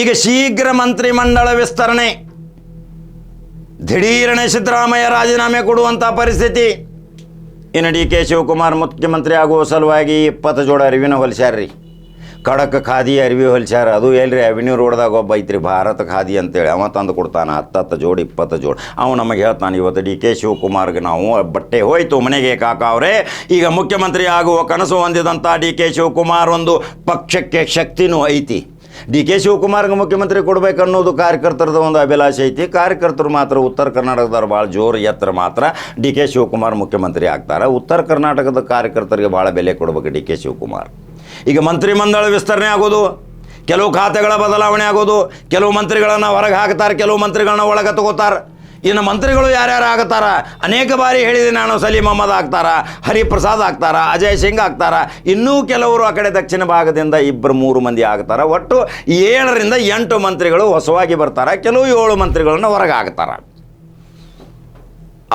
ಈಗ ಶೀಘ್ರ ಮಂತ್ರಿಮಂಡಲ ವಿಸ್ತರಣೆ, ದಿಢೀರನೆ ಸಿದ್ದರಾಮಯ್ಯ ರಾಜೀನಾಮೆ ಕೊಡುವಂಥ ಪರಿಸ್ಥಿತಿ. ಇನ್ನು ಡಿ ಕೆ ಶಿವಕುಮಾರ್ ಮುಖ್ಯಮಂತ್ರಿ ಆಗುವ ಸಲುವಾಗಿ 20 ಜೋಡ ಅರಿವಿನ ಹೊಲಿಸ್ಯಾರ್ರಿ. ಖಡಕ್ ಖಾದಿ ಅರಿವಿ ಹೊಲಿಸ್ಯಾರ. ಅದು ಎಲ್ರಿ ಅವಿನ್ಯೂ ರೋಡ್ದಾಗ ಒಬ್ಬ ಐತ್ರಿ ಭಾರತ ಖಾದಿ ಅಂತೇಳಿ, ಅವ ತಂದು ಕೊಡ್ತಾನೆ 10 ಜೋಡಿ 20 ಜೋಡಿ. ಅವ ನಮಗೆ ಹೇಳ್ತಾನೆ, ಇವತ್ತು ಡಿ ಕೆ ಶಿವಕುಮಾರ್ಗೆ ನಾವು ಬಟ್ಟೆ ಹೋಯ್ತು ಮನೆಗೆ ಕಾಕ ಅವರೇ. ಈಗ ಮುಖ್ಯಮಂತ್ರಿ ಆಗುವ ಕನಸು ಹೊಂದಿದಂಥ ಡಿ ಕೆ ಶಿವಕುಮಾರ್ ಒಂದು ಪಕ್ಷಕ್ಕೆ ಶಕ್ತಿನೂ ಐತಿ. ಡಿ ಕೆ ಶಿವಕುಮಾರ್ಗೆ ಮುಖ್ಯಮಂತ್ರಿ ಕೊಡಬೇಕನ್ನೋದು ಕಾರ್ಯಕರ್ತರದ ಒಂದು ಅಭಿಲಾಷೆ ಐತಿ. ಕಾರ್ಯಕರ್ತರು ಮಾತ್ರ ಉತ್ತರ ಕರ್ನಾಟಕದವ್ರು ಭಾಳ ಜೋರು ಎತ್ತರ ಮಾತ್ರ ಡಿ ಕೆ ಶಿವಕುಮಾರ್ ಮುಖ್ಯಮಂತ್ರಿ ಆಗ್ತಾರೆ. ಉತ್ತರ ಕರ್ನಾಟಕದ ಕಾರ್ಯಕರ್ತರಿಗೆ ಭಾಳ ಬೆಲೆ ಕೊಡಬೇಕು ಡಿ ಕೆ ಶಿವಕುಮಾರ್. ಈಗ ಮಂತ್ರಿಮಂಡಲ ವಿಸ್ತರಣೆ ಆಗೋದು, ಕೆಲವು ಖಾತೆಗಳ ಬದಲಾವಣೆ ಆಗೋದು, ಕೆಲವು ಮಂತ್ರಿಗಳನ್ನು ಹೊರಗೆ ಹಾಕ್ತಾರೆ, ಕೆಲವು ಮಂತ್ರಿಗಳನ್ನ ಒಳಗೆ ತಗೋತಾರೆ. ಇನ್ನು ಮಂತ್ರಿಗಳು ಯಾರ್ಯಾರು ಆಗ್ತಾರ, ಅನೇಕ ಬಾರಿ ಹೇಳಿದೆ ನಾನು, ಸಲೀಂ ಅಹಮದ್ ಆಗ್ತಾರ, ಹರಿಪ್ರಸಾದ್ ಆಗ್ತಾರ, ಅಜಯ್ ಸಿಂಗ್ ಆಗ್ತಾರ, ಇನ್ನೂ ಕೆಲವರು ಆ ಕಡೆ ದಕ್ಷಿಣ ಭಾಗದಿಂದ 2-3 ಮಂದಿ ಆಗ್ತಾರೆ. ಒಟ್ಟು 7ರಿಂದ 8 ಮಂತ್ರಿಗಳು ಹೊಸವಾಗಿ ಬರ್ತಾರೆ. ಕೆಲವು 7 ಮಂತ್ರಿಗಳನ್ನ ಹೊರಗೆ ಹಾಕ್ತಾರೆ.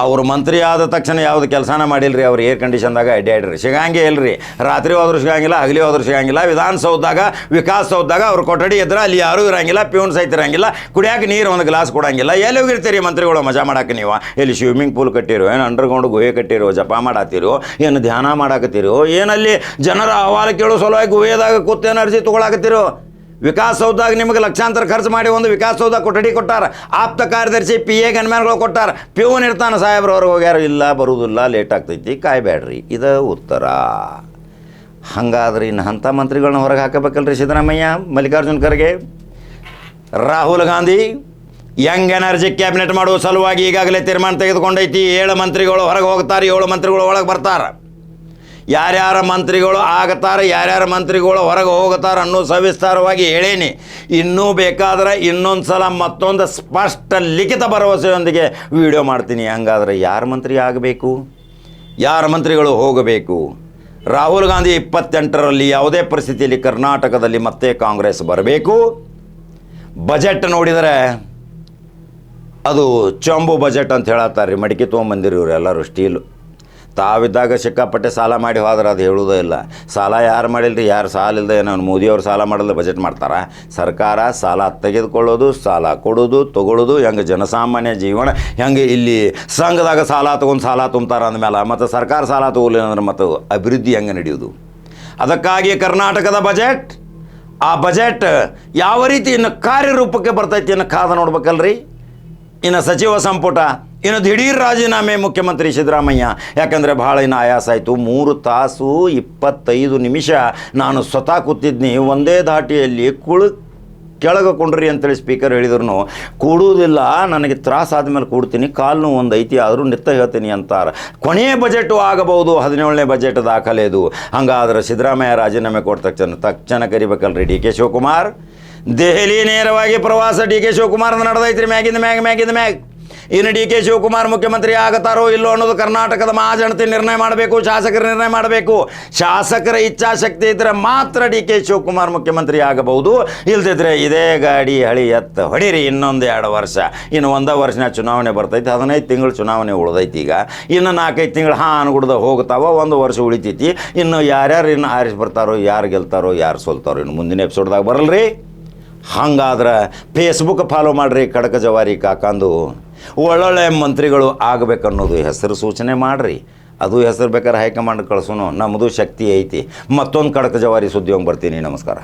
ಅವರು ಮಂತ್ರಿ ಆದ ತಕ್ಷಣ ಯಾವುದು ಕೆಲಸನ ಮಾಡಿಲ್ರಿ. ಅವ್ರು ಏರ್ ಕಂಡೀಷನ್ದಾಗ ಅಡ್ಡಾಡ್ರಿ, ಸಿಗಂಗೆ ಇಲ್ರಿ. ರಾತ್ರಿ ಹೋದ್ರೂ ಸಿಗಂಗಿಲ್ಲ, ಹಗಲಿ ಹೋದ್ರೂ ಸಿಗಂಗಿಲ್ಲ. ವಿಧಾನಸೌಧದಾಗ ವಿಕಾಸಸೌಧದಾಗ ಅವ್ರ ಕೊಠಡಿ ಇದ್ರೆ ಅಲ್ಲಿ ಯಾರೂ ಇರಂಗಿಲ್ಲ, ಪ್ಯೂನ್ ಸಹಿತ ಇರಂಗಿಲ್ಲ, ಕುಡಿಯೋಕೆ ನೀರು ಒಂದು ಗ್ಲಾಸ್ ಕೊಡಂಗಿಲ್ಲ. ಎಲ್ಲಿ ಹೋಗಿರ್ತೀರಿ ಮಂತ್ರಿಗಳು ಮಜಾ ಮಾಡಕ್ಕೆ? ನೀವು ಎಲ್ಲಿ ಸ್ವಿಮ್ಮಿಂಗ್ ಪೂಲ್ ಕಟ್ಟಿರೋ, ಏನು ಅಂಡರ್ಗ್ರೌಂಡ್ ಗುಹೆ ಕಟ್ಟಿರೋ, ಜಪ ಮಾಡತ್ತೀರೋ, ಏನು ಧ್ಯಾನ ಮಾಡಾಕತ್ತೀರೋ, ಏನಲ್ಲಿ ಜನರ ಅಹವಾಲು ಕೇಳೋ ಸಲುವಾಗಿ ಗುಹೆದಾಗ ಕೂತೇನು ಅರ್ಜಿ ತೊಗೊಳಕತ್ತೀರೋ? ವಿಕಾಸಸೌಧದಾಗ ನಿಮಗೆ ಲಕ್ಷಾಂತರ ಖರ್ಚು ಮಾಡಿ ಒಂದು ವಿಕಾಸಸೌಧ ಕೊಠಡಿ ಕೊಟ್ಟಾರ. ಆಪ್ತ ಕಾರ್ಯದರ್ಶಿ PA ಗನ್ಮ್ಯಾನ್ಗಳು ಕೊಟ್ಟಾರ. ಪ್ಯೂನ್ ಇರ್ತಾನೆ, ಸಾಹೇಬ್ರು ಅವ್ರಿಗೆ ಹೋಗ್ಯಾರ, ಇಲ್ಲ ಬರುವುದಿಲ್ಲ, ಲೇಟ್ ಆಗ್ತೈತಿ, ಕಾಯ್ಬೇಡ್ರಿ. ಇದು ಉತ್ತರ. ಹಂಗಾದ್ರೆ ಇನ್ನು ಅಂಥ ಮಂತ್ರಿಗಳನ್ನ ಹೊರಗೆ ಹಾಕಬೇಕಲ್ರಿ Siddaramaiah, Mallikarjun Kharge, Rahul Gandhi. Young energy cabinet ಮಾಡುವ ಸಲುವಾಗಿ ಈಗಾಗಲೇ ತೀರ್ಮಾನ ತೆಗೆದುಕೊಂಡೈತಿ. 7 ಮಂತ್ರಿಗಳು ಹೊರಗೆ ಹೋಗ್ತಾರೆ, 7 ಮಂತ್ರಿಗಳು ಒಳಗೆ ಬರ್ತಾರೆ. ಯಾರ್ಯಾರ ಮಂತ್ರಿಗಳು ಆಗ್ತಾರೆ, ಯಾರ್ಯಾರ ಮಂತ್ರಿಗಳು ಹೊರಗೆ ಹೋಗ್ತಾರೆ ಅನ್ನೋ ಸವಿಸ್ತಾರವಾಗಿ ಹೇಳೀನಿ. ಇನ್ನೂ ಬೇಕಾದ್ರೆ ಇನ್ನೊಂದು ಸಲ ಮತ್ತೊಂದು ಸ್ಪಷ್ಟ ಲಿಖಿತ ಭರವಸೆಯೊಂದಿಗೆ ವಿಡಿಯೋ ಮಾಡ್ತೀನಿ. ಹಂಗಾದ್ರೆ ಯಾರು ಮಂತ್ರಿ ಆಗಬೇಕು, ಯಾರ ಮಂತ್ರಿಗಳು ಹೋಗಬೇಕು? ರಾಹುಲ್ ಗಾಂಧಿ 28ರಲ್ಲಿ ಯಾವುದೇ ಪರಿಸ್ಥಿತಿಯಲ್ಲಿ ಕರ್ನಾಟಕದಲ್ಲಿ ಮತ್ತೆ ಕಾಂಗ್ರೆಸ್ ಬರಬೇಕು. ಬಜೆಟ್ ನೋಡಿದರೆ ಅದು ಚಂಬು ಬಜೆಟ್ ಅಂತ ಹೇಳತ್ತಾರೆ ರೀ. ಮಡಿಕೆ ತೊಗೊಂಬಂದಿರಿ ಇವ್ರು ಎಲ್ಲರೂ ಸ್ಟೀಲು. ತಾವಿದ್ದಾಗ ಸಿಕ್ಕಾಪಟ್ಟೆ ಸಾಲ ಮಾಡಿ ಹೋದ್ರೆ ಅದು ಹೇಳೋದೇ ಇಲ್ಲ. ಸಾಲ ಯಾರು ಮಾಡಿಲ್ರಿ, ಯಾರು ಸಾಲ ಇಲ್ಲದೆ ಏನೋ ಮೋದಿಯವ್ರು ಸಾಲ ಮಾಡಲ್ದೆ ಬಜೆಟ್ ಮಾಡ್ತಾರೆ. ಸರ್ಕಾರ ಸಾಲ ತೆಗೆದುಕೊಳ್ಳೋದು, ಸಾಲ ಕೊಡೋದು, ತೊಗೊಳ್ಳೋದು, ಹೆಂಗೆ ಜನಸಾಮಾನ್ಯ ಜೀವನ ಹೆಂಗೆ ಇಲ್ಲಿ ಸಂಘದಾಗ ಸಾಲ ತೊಗೊಂಡು ಸಾಲ ತುಂಬ್ತಾರೆ ಅಂದಮೇಲೆ ಮತ್ತು ಸರ್ಕಾರ ಸಾಲ ತೊಗೊಲಿಲ್ಲ ಅಂದ್ರೆ ಮತ್ತು ಅಭಿವೃದ್ಧಿ ಹೆಂಗೆ ನಡೆಯೋದು? ಅದಕ್ಕಾಗಿ ಕರ್ನಾಟಕದ ಬಜೆಟ್, ಆ ಬಜೆಟ್ ಯಾವ ರೀತಿ ಇನ್ನು ಕಾರ್ಯರೂಪಕ್ಕೆ ಬರ್ತೈತಿ ಅನ್ನೋ ಕಾದ ನೋಡ್ಬೇಕಲ್ರಿ. ಇನ್ನು ಸಚಿವ ಸಂಪುಟ, ಇನ್ನು ದಿಢೀರ್ ರಾಜೀನಾಮೆ ಮುಖ್ಯಮಂತ್ರಿ ಸಿದ್ದರಾಮಯ್ಯ. ಯಾಕಂದರೆ ಭಾಳ ಇನ್ನು ಆಯಾಸ ಆಯಿತು. 3 ತಾಸು 25 ನಿಮಿಷ ನಾನು ಸ್ವತಃ ಕೂತಿದ್ನಿ ಒಂದೇ ಧಾಟಿಯಲ್ಲಿ. ಕೆಳಗೆ ಕೊಂಡ್ರಿ ಅಂತೇಳಿ ಸ್ಪೀಕರ್ ಹೇಳಿದ್ರು ಕೂಡುವುದಿಲ್ಲ, ನನಗೆ ತ್ರಾಸ ಆದಮೇಲೆ ಕೂಡ್ತೀನಿ, ಕಾಲು ಒಂದು ಐತಿ ಆದರೂ ನಿತ್ತ ಹೇಳ್ತೀನಿ ಅಂತಾರೆ. ಕೊನೆಯ ಬಜೆಟು ಆಗಬಹುದು, 17ನೇ ಬಜೆಟ್ ದಾಖಲೆ ಇದು. ಹಂಗಾದ್ರೆ ಸಿದ್ದರಾಮಯ್ಯ ರಾಜೀನಾಮೆ ಕೊಟ್ಟ ತಕ್ಷಣ ಕರಿಬೇಕಲ್ರಿ ಡಿ ಕೆ ಶಿವಕುಮಾರ್. ದೆಹಲಿ ನೇರವಾಗಿ ಪ್ರವಾಸ ಡಿ ಕೆ ಶಿವಕುಮಾರ್ ನಡೆದೈತ್ರಿ, ಮ್ಯಾಗಿಂದ ಮ್ಯಾಗ್. ಇನ್ನು ಡಿ ಕೆ ಶಿವಕುಮಾರ್ ಮುಖ್ಯಮಂತ್ರಿ ಆಗತಾರೋ ಇಲ್ಲೋ ಅನ್ನೋದು ಕರ್ನಾಟಕದ ಮಹಾಜನತೆ ನಿರ್ಣಯ ಮಾಡಬೇಕು, ಶಾಸಕರು ನಿರ್ಣಯ ಮಾಡಬೇಕು. ಶಾಸಕರ ಇಚ್ಛಾಶಕ್ತಿ ಇದ್ದರೆ ಮಾತ್ರ ಡಿ ಕೆ ಶಿವಕುಮಾರ್ ಮುಖ್ಯಮಂತ್ರಿ ಆಗಬಹುದು. ಇಲ್ದಿದ್ರೆ ಇದೇ ಗಾಡಿ ಹಳಿ ಎತ್ತ ಹೊಡೀರಿ. ಇನ್ನೊಂದು 2 ವರ್ಷ, ಇನ್ನು 1 ವರ್ಷನ ಚುನಾವಣೆ ಬರ್ತೈತಿ. 15 ತಿಂಗಳು ಚುನಾವಣೆ ಉಳ್ದೈತಿ. ಈಗ ಇನ್ನು 4-5 ತಿಂಗಳು ಅನ್ಗುಡ್ದ ಹೋಗ್ತಾವ, 1 ವರ್ಷ ಉಳಿತೈತಿ. ಇನ್ನು ಯಾರ್ಯಾರು ಇನ್ನು ಆರಿಸಿ ಬರ್ತಾರೋ, ಯಾರು ಗೆಲ್ತಾರೋ, ಯಾರು ಸೋಲ್ತಾರೋ ಇನ್ನು ಮುಂದಿನ ಎಪಿಸೋಡ್ದಾಗ ಬರಲ್ರಿ. ಹಂಗಾದ್ರೆ ಫೇಸ್ಬುಕ್ ಫಾಲೋ ಮಾಡಿರಿ, ಖಡಕ ಜವಾರಿ ಕಾಕಂದು ಒಳ್ಳೊಳ್ಳೆ ಮಂತ್ರಿಗಳು ಆಗಬೇಕನ್ನೋದು ಹೆಸರು ಸೂಚನೆ ಮಾಡಿರಿ. ಅದು ಹೆಸರು ಬೇಕಾದ್ರೆ ಹೈಕಮಾಂಡ್ ಕಳ್ಸೋನು, ನಮ್ಮದು ಶಕ್ತಿ ಐತಿ. ಮತ್ತೊಂದು ಖಡಕ ಜವಾರಿ ಸುದ್ದಿ ಹೋಗಿ ಬರ್ತೀನಿ. ನಮಸ್ಕಾರ.